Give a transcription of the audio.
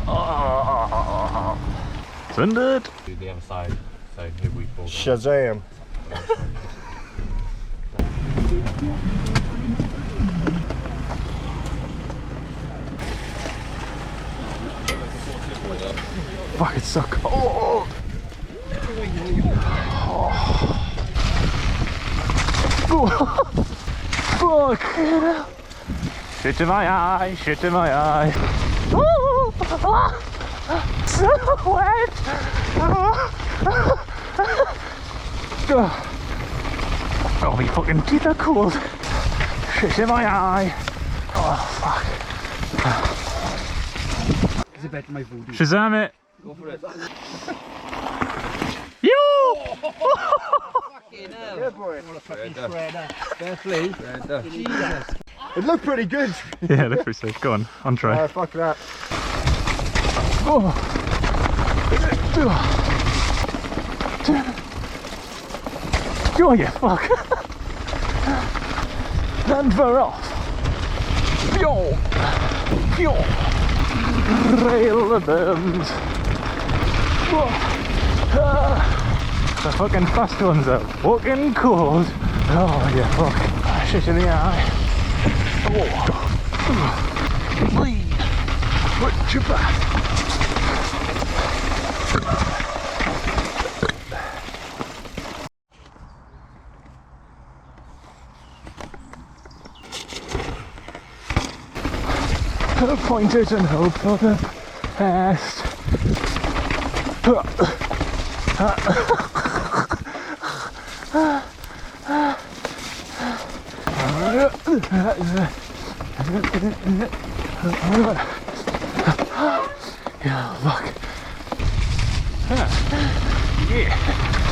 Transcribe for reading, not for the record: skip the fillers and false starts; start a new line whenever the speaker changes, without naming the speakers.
Oh, sundered.
Do the other side, so here we fall.
Shazam.
Fuck, it's so cold. Fuck. Shit in my eye, shit in my eye. Oh, so wet. Oh, my fucking teeth are cold. Shit in my eye. Oh, fuck.
Is it better my voodoo?
Shazam it.
Go for it.
Yo!
Fucking hell.
Yeah, boy.
What a fucking shredder. Definitely. Jesus.
It looked pretty good.
Yeah, look pretty safe. Go on try.
Alright, fuck that.
Oh. Oh, you fuck. And we're off. Yo. Yo. Rail the bend. The fucking fast ones are fucking cold. Oh, yeah, fuck. Shit in the eye. Oh. Bleed. Put your back. Pointed and hope for the best. Yeah, fuck. Yeah.